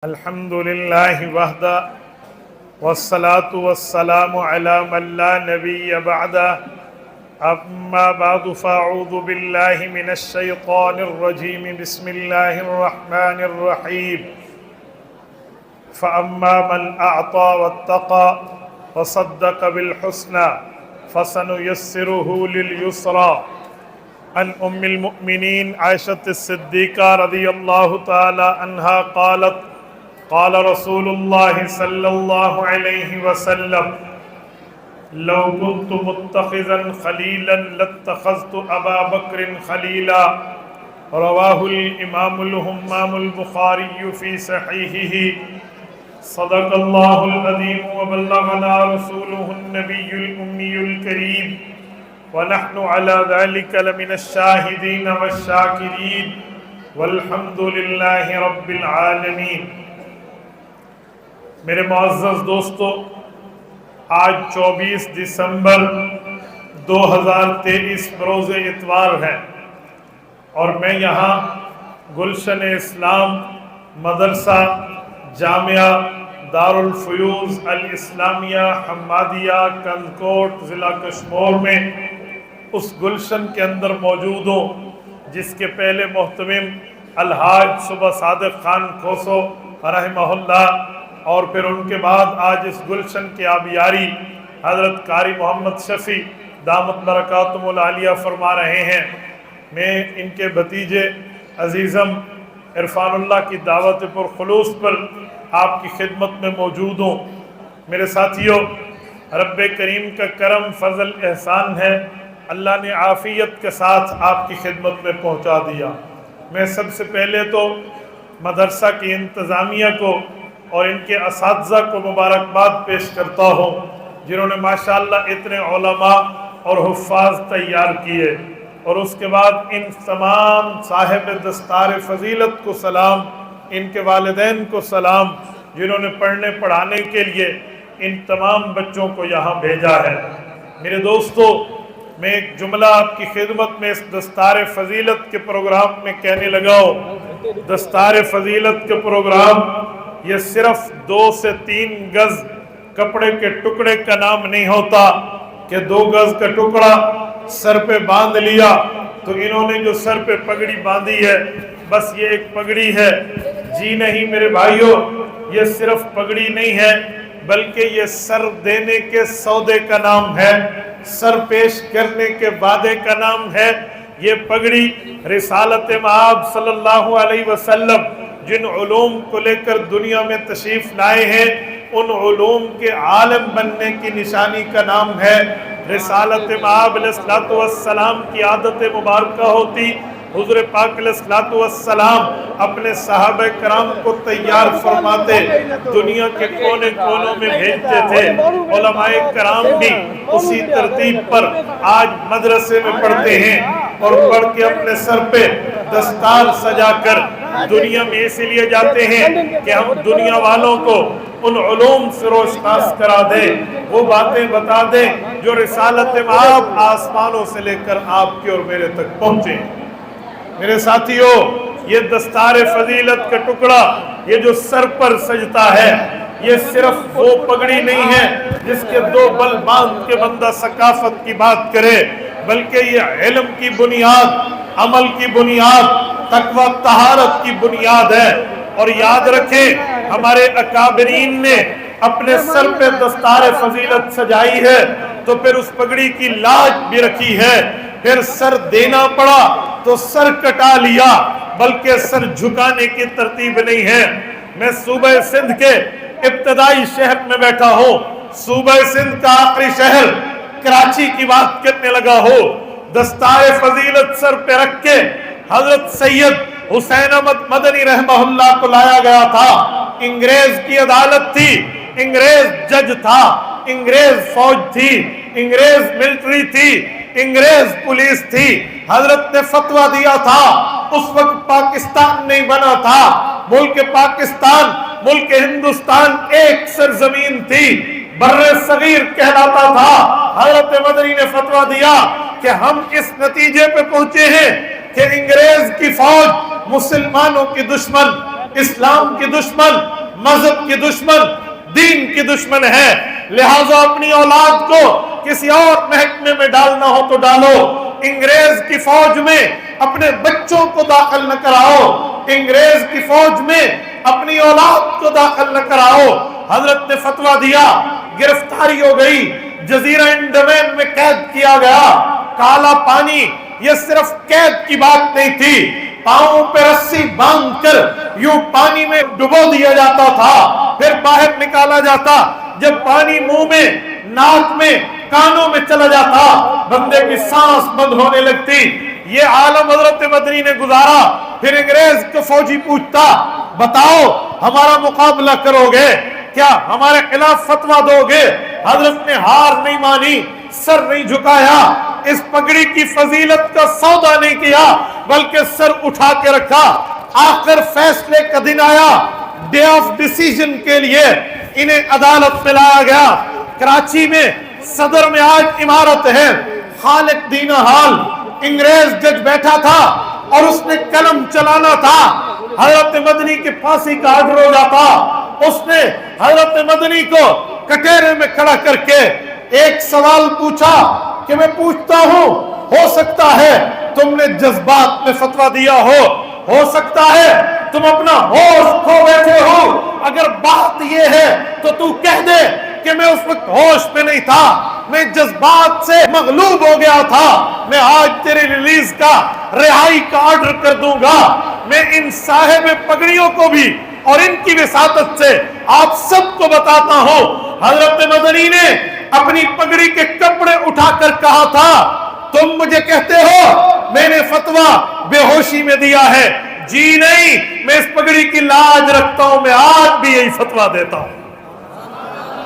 الحمد لله وحده والصلاة والسلام على من لا نبي بعده أما بعد فأعوذ بالله من الشيطان الرجيم بسم الله الرحمن الرحيم فأما من أعطى واتقى وصدق بالحسنى فسنيسره لليسرى عن أم المؤمنين عائشة الصديقة رضي الله تعالى عنها قالت قال رسول الله صلى الله عليه وسلم لو كنت متخذا خليلا لاتخذت أبا بكر خليلا رواه الإمام الهمام البخاري في صحيحه صدق الله العظيم وبلغنا رسوله النبي الأمي الكريم ونحن على ذلك لمن الشاهدين والشاكرين والحمد لله رب العالمین۔ میرے معزز دوستو، آج 24 دسمبر 2023 بروز اتوار ہے اور میں یہاں گلشن اسلام مدرسہ جامعہ دارالفیوز الاسلامیہ حمادیہ کنزکوٹ ضلع کشمور میں اس گلشن کے اندر موجود ہوں جس کے پہلے محتمم الحاج صبح صادق خان کھوسو رحمہ اللہ اور پھر ان کے بعد آج اس گلشن کے آبیاری حضرت قاری محمد شفیع دامت برکاتہم العالیہ فرما رہے ہیں۔ میں ان کے بھتیجے عزیزم عرفان اللہ کی دعوت پر خلوص پر آپ کی خدمت میں موجود ہوں۔ میرے ساتھیوں، رب کریم کا کرم فضل احسان ہے، اللہ نے عافیت کے ساتھ آپ کی خدمت میں پہنچا دیا۔ میں سب سے پہلے تو مدرسہ کی انتظامیہ کو اور ان کے اساتذہ کو مبارکباد پیش کرتا ہوں جنہوں نے ماشاءاللہ اتنے علماء اور حفاظ تیار کیے، اور اس کے بعد ان تمام صاحب دستار فضیلت کو سلام، ان کے والدین کو سلام جنہوں نے پڑھنے پڑھانے کے لیے ان تمام بچوں کو یہاں بھیجا ہے۔ میرے دوستو، میں ایک جملہ آپ کی خدمت میں اس دستار فضیلت کے پروگرام میں کہنے لگا ہوں۔ دستار فضیلت کے پروگرام یہ صرف 2 سے 3 گز کپڑے کے ٹکڑے کا نام نہیں ہوتا کہ 2 گز کا ٹکڑا سر پہ باندھ لیا تو انہوں نے جو سر پہ پگڑی باندھی ہے بس یہ ایک پگڑی ہے۔ جی نہیں میرے بھائیوں، یہ صرف پگڑی نہیں ہے بلکہ یہ سر دینے کے سودے کا نام ہے، سر پیش کرنے کے وعدے کا نام ہے۔ یہ پگڑی رسالت مآب صلی اللہ علیہ وسلم جن علوم کو لے کر دنیا میں تشریف لائے ہیں ان علوم کے عالم بننے کی نشانی کا نام ہے۔ رسالت مآب علیہ السلام کی عادت مبارکہ ہوتی، حضور پاک علیہ السلام اپنے صحابہ کرام کو تیار فرماتے، دنیا کے کونے کونوں میں بھیجتے تھے۔ علماء کرام بھی اسی ترتیب پر آج مدرسے میں پڑھتے ہیں اور پڑھ کے اپنے سر پہ دستار سجا کر دنیا میں اس لیے جاتے ہیں کہ ہم دنیا والوں کو ان علوم سے روشناس کرا دیں، وہ باتیں بتا دیں جو رسالت مآب آسمانوں سے لے کر آپ کے اور میرے تک پہنچے۔ میرے ساتھیوں، یہ دستار فضیلت کا ٹکڑا یہ جو سر پر سجتا ہے یہ صرف وہ پگڑی نہیں ہے جس کے 2 بل باندھ کے بندہ ثقافت کی بات کرے، بلکہ یہ علم کی بنیاد، عمل کی بنیاد، تقوی طہارت کی بنیاد ہے۔ اور یاد رکھیں، ہمارے اکابرین نے اپنے سر پہ دستار فضیلت سجائی ہے تو پھر اس پگڑی کی لاج بھی رکھی ہے، پھر سر دینا پڑا تو سر کٹا لیا، بلکہ سر جھکانے کی ترتیب نہیں ہے۔ میں صوبہ سندھ کے ابتدائی شہر میں بیٹھا ہوں، صوبہ سندھ کا آخری شہر کراچی کی بات کرنے لگا ہو، دستار فضیلت سر پہ رکھ کے حضرت سید حسین احمد مدنی رحمہ اللہ کو لایا گیا تھا۔ انگریز کی عدالت تھی، انگریز جج تھا، انگریز فوج تھی، انگریز ملٹری تھی، انگریز پولیس تھی۔ حضرت نے فتویٰ دیا تھا، اس وقت پاکستان نہیں بنا تھا، ملک پاکستان ملک ہندوستان ایک سرزمین تھی، بر صغیر کہلاتا تھا۔ حضرت مدنی نے فتویٰ دیا کہ ہم اس نتیجے پہ پہنچے ہیں کہ انگریز کی فوج مسلمانوں کی دشمن، اسلام کی دشمن، مذہب کی دشمن، دین کی دشمن ہے، لہذا اپنی اولاد کو کسی اور محکمے میں ڈالنا ہو تو ڈالو، انگریز کی فوج میں اپنے بچوں کو داخل نہ کراؤ، انگریز کی فوج میں اپنی اولاد کو داخل نہ کراؤ۔ حضرت نے فتویٰ دیا، گرفتاری ہو گئی، جزیرہ انڈمان میں قید کیا گیا، کالا پانی، یہ صرف قید کی بات نہیں تھی، پاؤں پہ رسی باندھ کر یوں پانی میں ڈبو دیا جاتا تھا، پھر باہر نکالا جاتا، جب پانی منہ میں، ناک میں، کانوں میں چلا جاتا، بندے کی سانس بند ہونے لگتی۔ یہ عالم حضرت مدنی نے گزارا۔ پھر انگریز کو فوجی پوچھتا، بتاؤ ہمارا مقابلہ کرو گے کیا، ہمارے خلاف فتویٰ دو گے؟ حضرت نے ہار نہیں مانی، سر نہیں جھکایا، اس پگڑی کی فضیلت کا سودا نہیں کیا، بلکہ سر اٹھا کے رکھا۔ آخر فیصلے کا دن آیا، ڈے آف ڈیسیژن کے لیے انہیں عدالت میں لایا گیا۔ کراچی میں صدر میں آج عمارت ہے، خالق دین حال انگریز جج بیٹھا تھا اور اس نے قلم چلانا تھا، حضرت مدنی کی پھانسی کا آرڈر ہو جاتا، اس نے حضرت مدنی کو کٹہرے میں کھڑا کر کے ایک سوال پوچھا کہ میں پوچھتا ہوں، ہو سکتا ہے تم نے جذبات میں فتویٰ دیا ہو سکتا ہے تم اپنا ہوش کھو بیٹھے ہو، اگر بات یہ ہے تو کہہ دے کہ میں اس وقت ہوش میں نہیں تھا، میں جذبات سے مغلوب ہو گیا تھا، میں آج تیری ریلیز کا، رہائی کا آرڈر کر دوں گا۔ میں ان صاحب پگڑیوں کو بھی اور ان کی وساطت سے آپ سب کو بتاتا ہوں، حضرت مدنی نے اپنی پگڑی کے کپڑے اٹھا کر کہا تھا، تم مجھے کہتے ہو میں نے فتویٰ بے ہوشی میں دیا ہے، جی نہیں، میں اس پگڑی کی لاج رکھتا ہوں، میں آج بھی یہی فتویٰ دیتا ہوں۔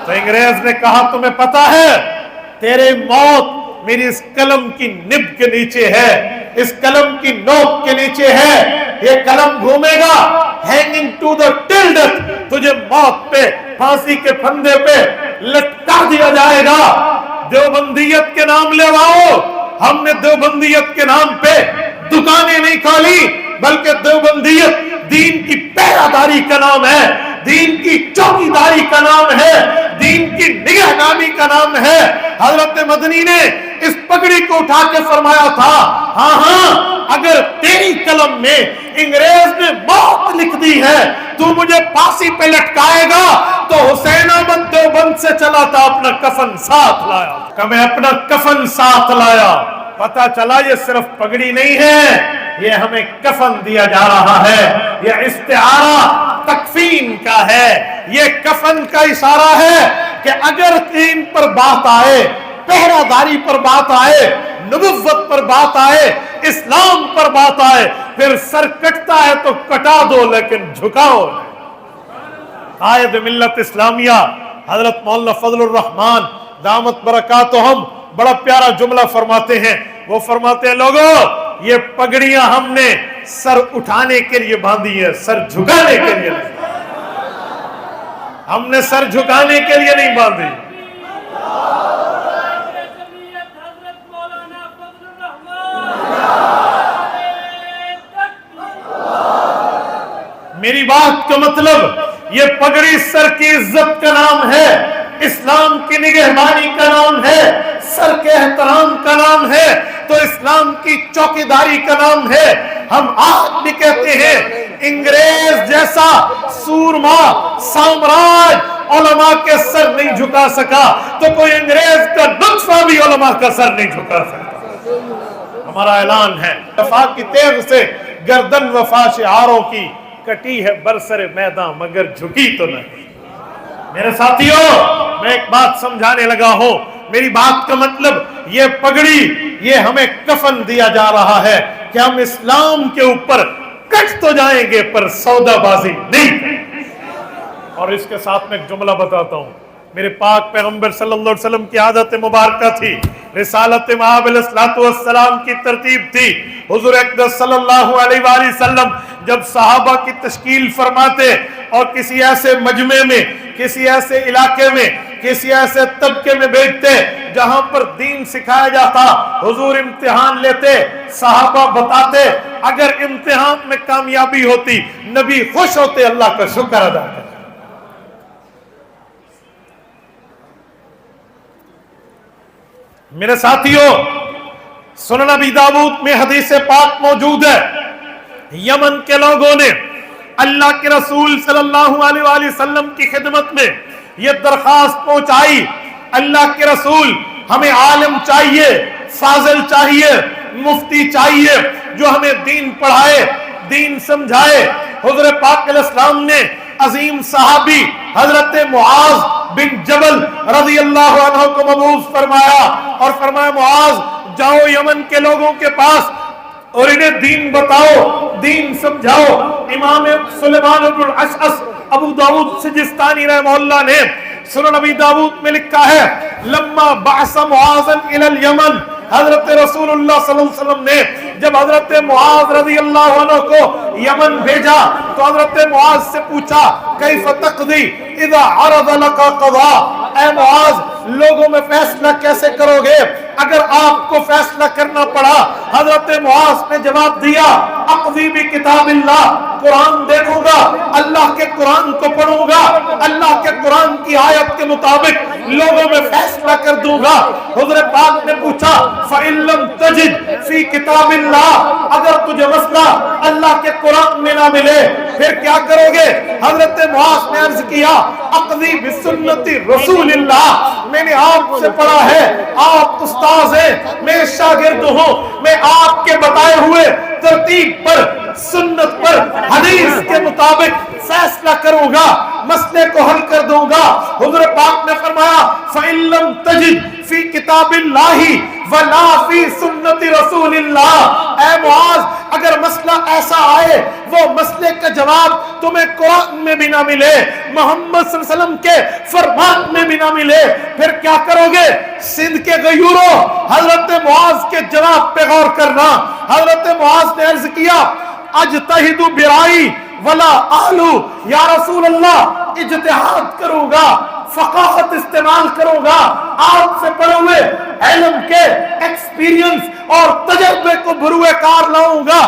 تو انگریز نے کہا تمہیں پتا ہے تیرے موت میری اس قلم کی نب کے نیچے ہے، اس قلم کی نوک کے نیچے ہے، یہ قلم گھومے گا hanging to the till death، تجھے موت پہ، پھانسی کے پھندے پہ لٹکا دیا جائے گا۔ دیوبندیت کے نام لے آؤ، ہم نے دیوبندیت کے نام پہ دکانیں نہیں کھولی، بلکہ دیوبندیت دین کی پہراداری کا نام ہے، دین کی چوکیداری کا نام ہے، دین کی نگہبانی کا نام ہے۔ حضرت مدنی نے اس پگڑی کو اٹھا کے فرمایا تھا، ہاں اگر تیری قلم میں انگریز نے موت لکھ دی ہے، تو مجھے پھانسی پہ لٹکائے گا، تو حسین احمد دیوبند سے چلا تھا اپنا کفن ساتھ لایا، کہ میں اپنا کفن ساتھ لایا۔ پتا چلا یہ صرف پگڑی نہیں ہے، یہ ہمیں کفن دیا جا رہا ہے، یہ استعارہ تکفین کا ہے، یہ کفن کا اشارہ ہے کہ اگر دین پر بات آئے، پہراداری پر بات آئے، نبوت پر بات آئے، اسلام پر بات آئے، پھر سر کٹتا ہے تو کٹا دو لیکن جھکاؤ۔ قائد ملت اسلامیہ حضرت مولانا فضل الرحمان دامت برکاتہم بڑا پیارا جملہ فرماتے ہیں، وہ فرماتے ہیں لوگوں یہ پگڑیاں ہم نے سر اٹھانے کے لیے باندھی ہے، سر جھکانے کے لیے نہیں، ہم نے سر جھکانے کے لیے نہیں باندھی۔ میری بات کا مطلب یہ پگڑی سر کی عزت کا نام ہے، اسلام کی نگہبانی کا نام ہے، سر کے احترام کا نام ہے، تو اسلام کی چوکیداری کا نام ہے۔ ہم آج بھی کہتے ہیں انگریز جیسا سورما سامراج علماء کے سر نہیں جھکا سکا، تو کوئی انگریز کا نطفہ بھی علماء کا سر نہیں جھکا سکتا۔ ہمارا اعلان ہے، وفا کی تیغ سے گردن وفا شعاروں کی کٹی ہے برسر میدان مگر جھکی تو نہیں۔ میرے ساتھیوں، میں ایک بات سمجھانے لگا ہوں، میری بات کا مطلب یہ پگڑی، یہ ہمیں کفن دیا جا رہا ہے کہ ہم اسلام کے اوپر کٹ تو جائیں گے پر سودا بازی نہیں۔ اور اس کے ساتھ میں ایک جملہ بتاتا ہوں، میرے پاک پیغمبر صلی اللہ علیہ وسلم کی عادت مبارکہ تھی، رسالت مآب علیہ السلام کی ترتیب تھی۔ حضور اقدس صلی اللہ علیہ وآلہ وسلم جب صحابہ کی تشکیل فرماتے اور کسی ایسے مجمع میں، کسی ایسے علاقے میں، کسی ایسے طبقے میں بھیجتے جہاں پر دین سکھایا جاتا، حضور امتحان لیتے، صحابہ بتاتے، اگر امتحان میں کامیابی ہوتی نبی خوش ہوتے، اللہ کا شکر ادا کرتے۔ میرے ساتھیوں، سنن ابی داؤد میں حدیث پاک موجود ہے، یمن کے لوگوں نے اللہ کے رسول صلی اللہ علیہ وآلہ وسلم کی خدمت میں یہ درخواست پہنچائی، اللہ کے رسول ہمیں عالم چاہیے، فاضل چاہیے، مفتی چاہیے جو ہمیں دین پڑھائے، دین سمجھائے۔ حضور پاک علیہ السلام نے عظیم صحابی حضرت معاذ بن جبل رضی اللہ عنہ کو مبعوث فرمایا اور فرمایا معاذ جاؤ یمن کے لوگوں کے پاس اور انہیں دین بتاؤ، دین سمجھاؤ۔ امام سلیمان بن الاشعث ابو داؤد سجستانی رحمہ اللہ نے سنن ابی داؤد میں لکھا ہے لما بعث معاذا الى الیمن، حضرت رسول اللہ صلی اللہ علیہ وسلم نے جب حضرت معاذ رضی اللہ عنہ کو یمن بھیجا تو حضرت معاذ سے پوچھا کیف تقضی اذا عرض لك قضاء، اے معاذ لوگوں میں فیصلہ کیسے کرو گے اگر آپ کو فیصلہ کرنا پڑا؟ حضرت معاذ نے جواب دیا اقضی بکتاب اللہ، قرآن دیکھوں گا، اللہ کے قرآن کو پڑھوں گا، اللہ کے قرآن کی آیت کے مطابق لوگوں میں فیصلہ کر دوں گا۔ حضور پاک نے پوچھا فَإِن لَمْ تَجِدْ فِي کتاب اللہ، اگر تجھے مسئلہ اللہ کے قرآن میں نہ ملے پھر کیا کرو گے؟ حضرت معاذ نے عرض کیا اقضی بسنت رسول اللہ، میں نے آپ سے پڑھا ہے، آپ استاذ ہیں، میں شاگرد ہوں، میں آپ کے بتائے ہوئے ترتیب پر، سنت پر، حدیث کے مطابق فیصلہ کروں گا، مسئلے کو حل کر دوں گا۔ حضور پاک نے فرمایا فَإِن لَمْ تَجِدْ فِي کتاب اللہ وَلَا فِي سُنَّتِ رسول اللہ، اے معاذ اگر مسئلہ ایسا آئے وہ مسئلے کا جواب تمہیں قرآن میں بھی نہ ملے، محمد صلی اللہ علیہ وسلم کے فرمان میں بھی نہ ملے، پھر کیا کرو گے؟ سندھ کے غیوروں، حضرت معاذ کے جواب پہ غور کرنا۔ حضرت معاذ نے عرض کیا اجتہد برائی ولا آلو، یا رسول اللہ اجتہاد کروں گا، فقاہت استعمال کروں گا، آپ سے پڑھے ہوئے علم کے ایکسپیرینس اور تجربے کو بروئے کار لاؤں گا،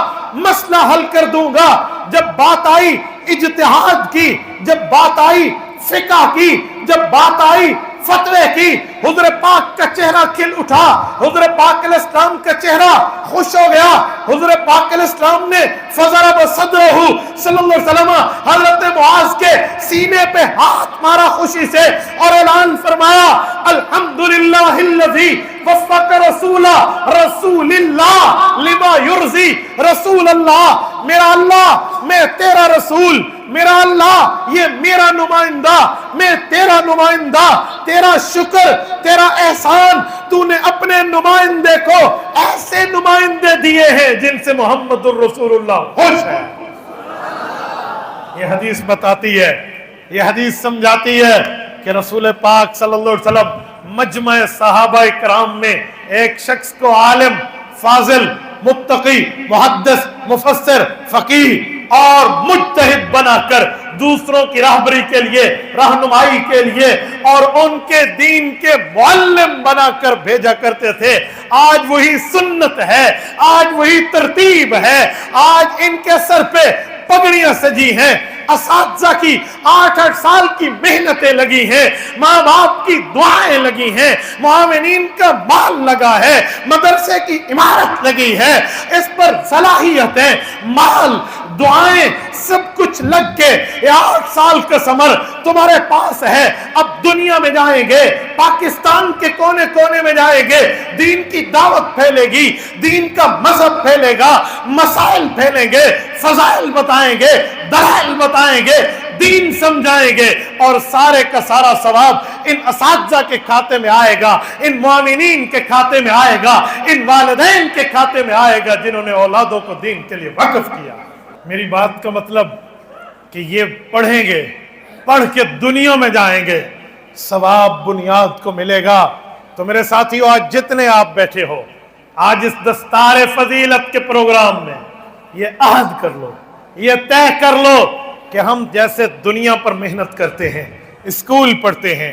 مسئلہ حل کر دوں گا۔ جب بات آئی اجتہاد کی، جب بات آئی فقہ کی، جب بات آئی فتوے کی، حضور پاک کا چہرہ کھل اٹھا، حضور پاک علیہ السلام کا چہرہ خوش ہو گیا۔ حضور پاک علیہ السلام نے فضرب صدرہ صلی اللہ علیہ وسلم حضرت معاذ کے سینے پہ ہاتھ مارا خوشی سے اور اعلان فرمایا الحمدللہ الذی وفق رسول اللہ لما یرضی رسول اللہ، میرا اللہ میں تیرا رسول، میرا اللہ یہ میرا نمائندہ، میں تیرا نمائندہ، تیرا شکر، تیرا احسان، تو نے اپنے نمائندے کو ایسے نمائندے دیے ہیں جن سے محمد الرسول اللہ خوش ہے۔ یہ حدیث بتاتی ہے، یہ حدیث سمجھاتی ہے کہ رسول پاک صلی اللہ علیہ وسلم مجمع صحابہ کرام میں ایک شخص کو عالم، فاضل، متقی، محدث، مفسر، فقیہ اور مجتہد بنا کر دوسروں کی راہبری کے لیے، رہنمائی کے لیے اور ان کے دین کے معلم بنا کر بھیجا کرتے تھے۔ آج وہی سنت ہے، آج وہی ترتیب ہے، آج ان کے سر پہ پگڑیاں سجی ہیں، اساتذہ کی 8 سال کی محنتیں لگی ہیں، ماں باپ کی دعائیں لگی ہیں، معاونین کا مال لگا ہے، مدرسے کی عمارت لگی ہے، اس پر صلاحیتیں، مال، دعائیں سب کچھ لگ کے 8 سال کا ثمر تمہارے پاس ہے۔ اب دنیا میں جائیں گے، پاکستان کے کونے کونے میں جائیں گے، دین کی دعوت پھیلے گی، دین کا مذہب پھیلے گا، مسائل پھیلیں گے، فضائل بتائیں گے، دلائل بتائیں گے، دین سمجھائیں گے، اور سارے کا سارا ثواب ان اساتذہ کے کھاتے میں آئے گا، ان معاونین کے کھاتے میں آئے گا، ان والدین کے کھاتے میں آئے گا جنہوں نے اولادوں کو دین کے لیے وقف کیا۔ میری بات کا مطلب کہ یہ پڑھیں گے، پڑھ کے دنیا میں جائیں گے، ثواب بنیاد کو ملے گا۔ تو میرے ساتھیو، آج جتنے آپ بیٹھے ہو، آج اس دستار فضیلت کے پروگرام میں یہ عہد کر لو، یہ طے کر لو کہ ہم جیسے دنیا پر محنت کرتے ہیں، اسکول پڑھتے ہیں،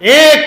1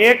1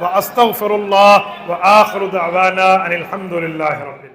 واستغفر اللہ وآخر دعوانا ان الحمد للہ رب العالمین.